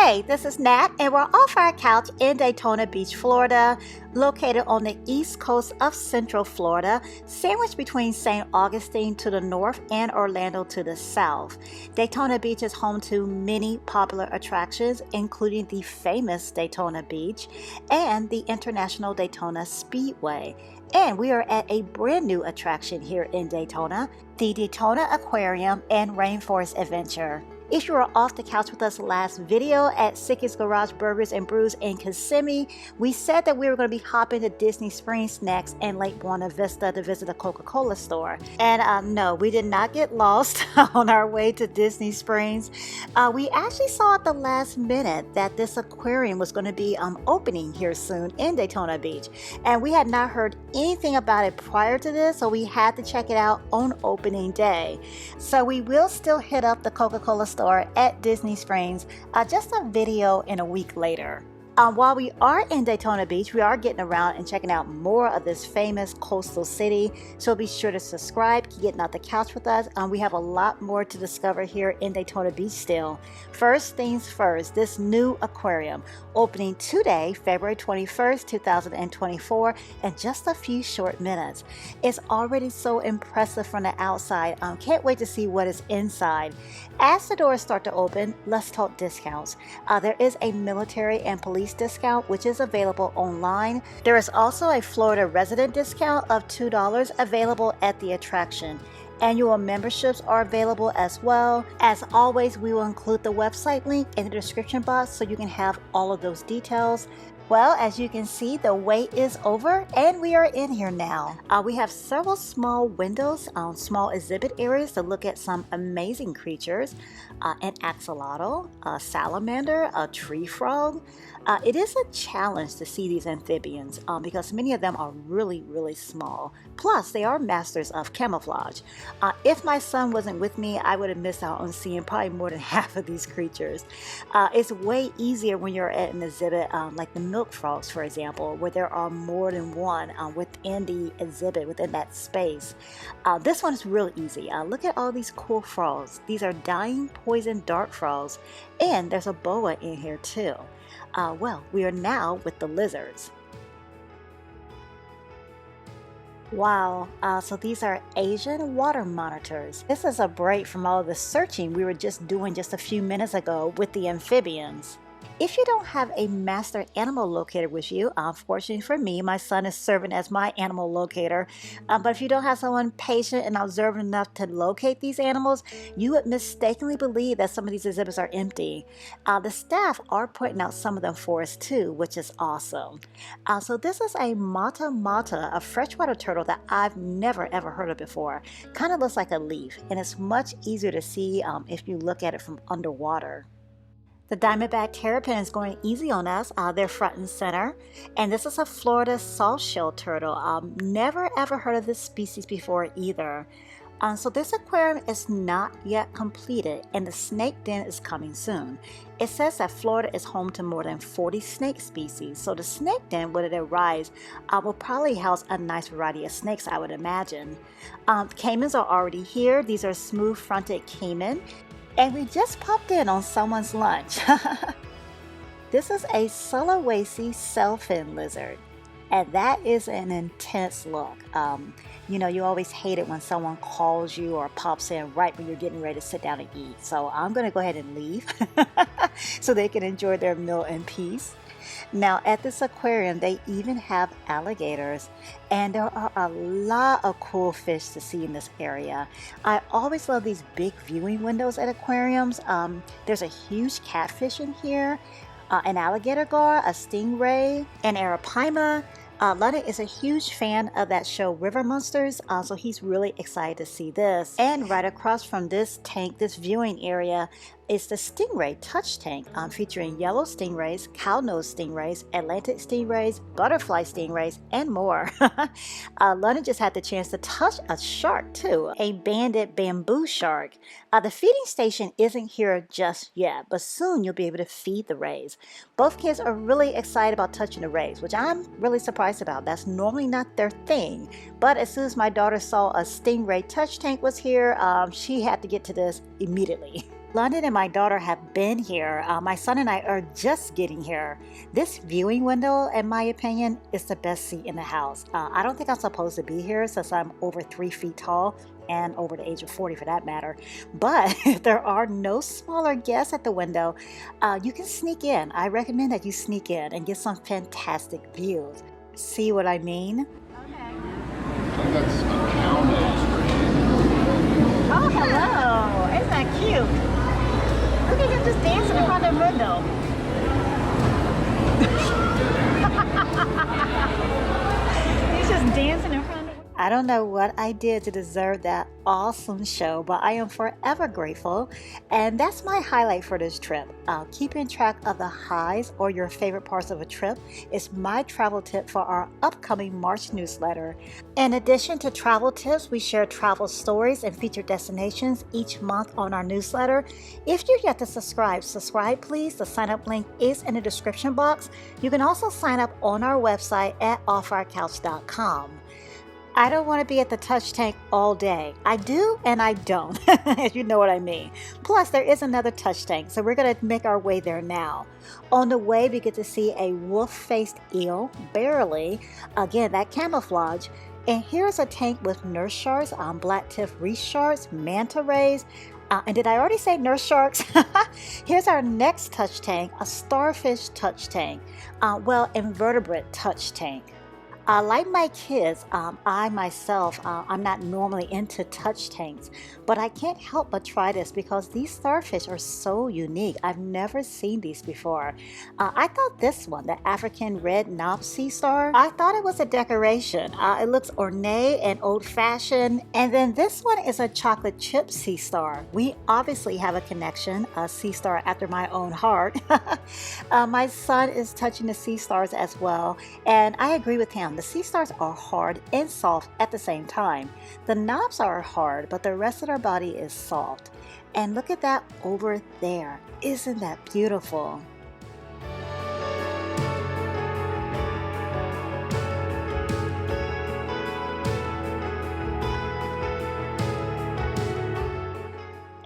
Hey, this is Nat, and we're off our couch in Daytona Beach, Florida, located on the east coast of Central Florida, sandwiched between St. Augustine to the north and Orlando to the south. Daytona Beach is home to many popular attractions, including the famous Daytona Beach and the International Daytona Speedway. And we are at a brand new attraction here in Daytona, the Daytona Aquarium and Rainforest Adventure. If you were off the couch with us last video at Sicky's Garage Burgers and Brews in Kissimmee, we said that we were going to be hopping to Disney Springs next and Lake Buena Vista to visit the Coca-Cola store. And no, we did not get lost on our way to Disney Springs. We actually saw at the last minute that this aquarium was going to be opening here soon in Daytona Beach. And we had not heard anything about it prior to this, so we had to check it out on opening day. So we will still hit up the Coca-Cola store at Disney Springs, just a video in a week later. While we are in Daytona Beach, we are getting around and checking out more of this famous coastal city, so be sure to subscribe, keep getting out the couch with us. We have a lot more to discover here in Daytona Beach still. First things first, this new aquarium opening today, February 21st, 2024, in just a few short minutes. It's already so impressive from the outside. Can't wait to see what is inside. As the doors start to open, let's talk discounts. There is a military and police discount, which is available online. There is also a Florida resident discount of $2 available at the attraction. Annual memberships are available as well. As always, we will include the website link in the description box so you can have all of those details. Well, as you can see, the wait is over and we are in here now. We have several small windows, small exhibit areas to look at some amazing creatures. An axolotl, a salamander, a tree frog. It is a challenge to see these amphibians because many of them are really small. Plus, they are masters of camouflage. If my son wasn't with me, I would have missed out on seeing probably more than half of these creatures. It's way easier when you're at an exhibit like the milk frogs, for example, where there are more than one within the exhibit, within that space. This one is real easy. Look at all these cool frogs. These are dying poison dart frogs, and there's a boa in here too. Well, we are now with the lizards. Wow, so these are Asian water monitors. This is a break from all the searching we were just doing just a few minutes ago with the amphibians. If you don't have a master animal locator with you, unfortunately for me, my son is serving as my animal locator. But if you don't have someone patient and observant enough to locate these animals, you would mistakenly believe that some of these exhibits are empty. The staff are putting out some of them for us too, which is awesome. So this is a mata mata, a freshwater turtle that I've never ever heard of before. Kind of looks like a leaf, and it's much easier to see if you look at it from underwater. The diamondback terrapin is going easy on us. They're front and center. And this is a Florida soft-shell turtle. Never ever heard of this species before either. So this aquarium is not yet completed and the snake den is coming soon. It says that Florida is home to more than 40 snake species. So the snake den, when it arrives, will probably house a nice variety of snakes, I would imagine. Caimans are already here. These are smooth-fronted caiman. And we just popped in on someone's lunch. This is a Sulawesi sailfin lizard. And that is an intense look. You know, you always hate it when someone calls you or pops in right when you're getting ready to sit down and eat. So I'm going to go ahead and leave so they can enjoy their meal in peace. Now at this aquarium, they even have alligators, and there are a lot of cool fish to see in this area. I always love these big viewing windows at aquariums. There's a huge catfish in here, an alligator gar, a stingray, an arapaima. London is a huge fan of that show River Monsters, so he's really excited to see this. And right across from this tank, this viewing area, is the Stingray touch tank, featuring yellow stingrays, cow-nose stingrays, Atlantic stingrays, butterfly stingrays, and more. London just had the chance to touch a shark too, a banded bamboo shark. The feeding station isn't here just yet, but soon you'll be able to feed the rays. Both kids are really excited about touching the rays, which I'm really surprised surprised about. That's normally not their thing. But as soon as my daughter saw a Stingray touch tank was here, she had to get to this immediately. London and my daughter have been here. My son and I are just getting here. This viewing window, in my opinion, is the best seat in the house. I don't think I'm supposed to be here since I'm over 3 feet tall and over the age of 40 for that matter. But if there are no smaller guests at the window, you can sneak in. I recommend that you sneak in and get some fantastic views. See what I mean? Okay. That's a cow Oh, hello. Isn't that cute? Look at him just dancing in front of the window. He's just dancing in front of the window. I don't know what I did to deserve that awesome show, but I am forever grateful. And that's my highlight for this trip. Keeping track of the highs or your favorite parts of a trip is my travel tip for our upcoming March newsletter. In addition to travel tips, we share travel stories and featured destinations each month on our newsletter. If you're yet to subscribe please. The sign up link is in the description box. You can also sign up on our website at offourcouch.com. I don't want to be at the touch tank all day. I do and I don't, if you know what I mean. Plus, there is another touch tank, so we're going to make our way there now. On the way, we get to see a wolf-faced eel, barely. Again, that camouflage. And here's a tank with nurse sharks, black-tip reef sharks, manta rays. And did I already say nurse sharks? Here's our next touch tank, a starfish touch tank. Invertebrate touch tank. Like my kids, I myself, I'm not normally into touch tanks, but I can't help but try this because these starfish are so unique. I've never seen these before. I thought this one, the African red knob sea star, I thought it was a decoration. It looks ornate and old-fashioned. And then this one is a chocolate chip sea star. We obviously have a connection, a sea star after my own heart. My son is touching the sea stars as well, and I agree with him. The sea stars are hard and soft at the same time. The knobs are hard, but the rest of their body is soft. And look at that over there. Isn't that beautiful?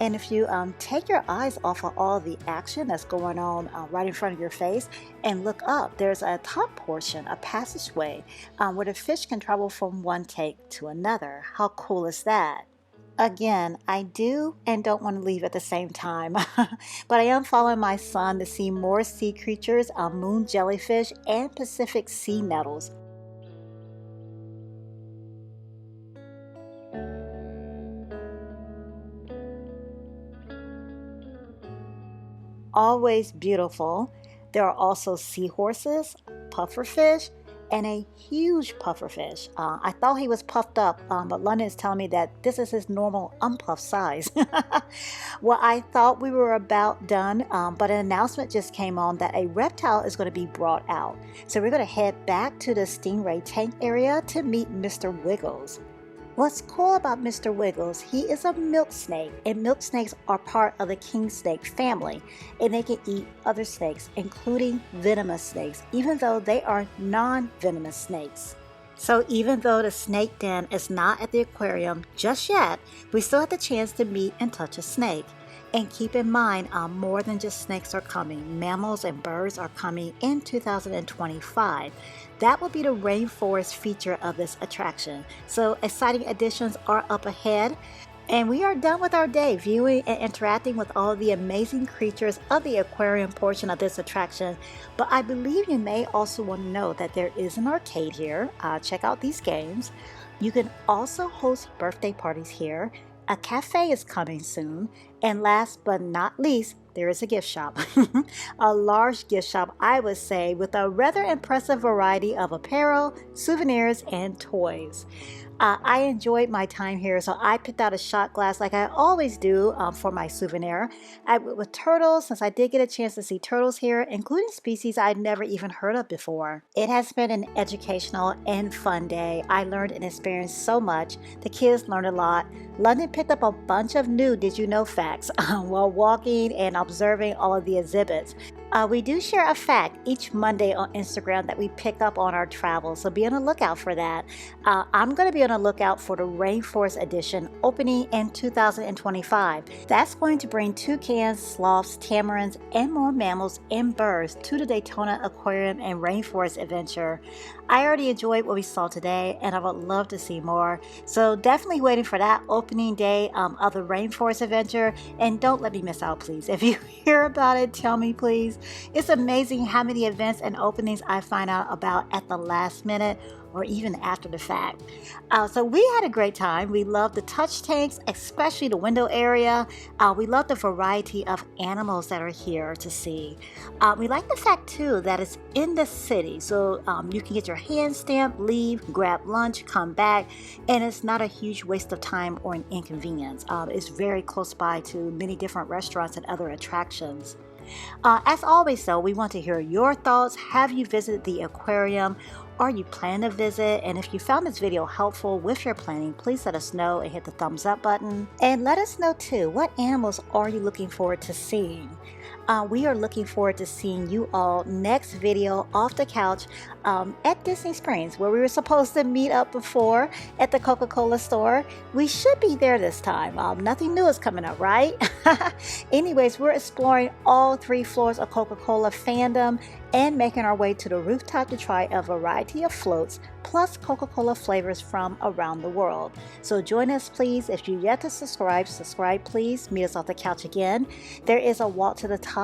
And if you take your eyes off of all the action that's going on right in front of your face and look up, there's a top portion, a passageway, where the fish can travel from one tank to another. How cool is that? Again, I do and don't want to leave at the same time, but I am following my son to see more sea creatures, moon jellyfish, and Pacific sea nettles. Always beautiful. There are also seahorses, pufferfish, and a huge pufferfish. I thought he was puffed up, but London is telling me that this is his normal unpuffed size. Well, I thought we were about done, but an announcement just came on that a reptile is going to be brought out. So we're going to head back to the Stingray tank area to meet Mr. Wiggles. What's cool about Mr. Wiggles, he is a milk snake, and milk snakes are part of the king snake family, and they can eat other snakes, including venomous snakes, even though they are non-venomous snakes. So even though the snake den is not at the aquarium just yet, we still have the chance to meet and touch a snake. And keep in mind, more than just snakes are coming. Mammals and birds are coming in 2025. That will be the rainforest feature of this attraction. So exciting additions are up ahead. And we are done with our day viewing and interacting with all the amazing creatures of the aquarium portion of this attraction. But I believe you may also want to know that there is an arcade here. Check out these games. You can also host birthday parties here. A cafe is coming soon. And last but not least, there is a gift shop. A large gift shop, I would say, with a rather impressive variety of apparel, souvenirs, and toys. I enjoyed my time here, so I picked out a shot glass like I always do for my souvenir. I went with turtles, since I did get a chance to see turtles here, including species I'd never even heard of before. It has been an educational and fun day. I learned and experienced so much. The kids learned a lot. London picked up a bunch of new did you know facts while walking and observing all of the exhibits. We do share a fact each Monday on Instagram that we pick up on our travels, so be on the lookout for that. I'm going to be on the lookout for the Rainforest Edition opening in 2025. That's going to bring toucans, sloths, tamarins, and more mammals and birds to the Daytona Aquarium and Rainforest adventure. I already enjoyed what we saw today, and I would love to see more. So definitely waiting for that opening day of the Rainforest adventure, and don't let me miss out, please. If you hear about it, tell me, please. It's amazing how many events and openings I find out about at the last minute or even after the fact. So we had a great time. We loved the touch tanks, especially the window area. We love the variety of animals that are here to see. We like the fact too that it's in the city, so you can get your hand stamp, leave, grab lunch, come back, and it's not a huge waste of time or an inconvenience. It's very close by to many different restaurants and other attractions. As always though, we want to hear your thoughts. Have you visited the aquarium? Are you planning to visit? And if you found this video helpful with your planning, please let us know and hit the thumbs up button. And let us know too, what animals are you looking forward to seeing? We are looking forward to seeing you all next video off the couch at Disney Springs, where we were supposed to meet up before at the Coca-Cola store. We should be there this time. Nothing new is coming up, right? Anyways, we're exploring all 3 floors of Coca-Cola fandom and making our way to the rooftop to try a variety of floats plus Coca-Cola flavors from around the world. So join us please. If you yet to subscribe please. Meet us off the couch again. There is a walk to the top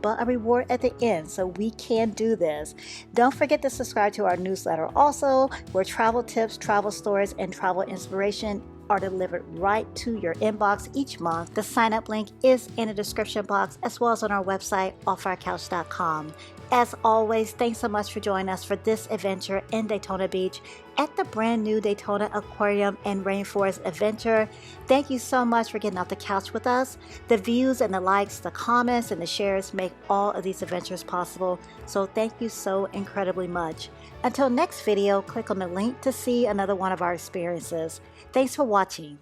but a reward at the end, so we can do this. Don't forget to subscribe to our newsletter also, where travel tips, travel stories, and travel inspiration are delivered right to your inbox each month. The sign up link is in the description box as well as on our website offourcouch.com. As always, thanks so much for joining us for this adventure in Daytona Beach at the brand new Daytona Aquarium and Rainforest adventure. Thank you so much for getting off the couch with us. The views and the likes, the comments and the shares make all of these adventures possible. So thank you so incredibly much. Until next video, click on the link to see another one of our experiences. Thanks for watching.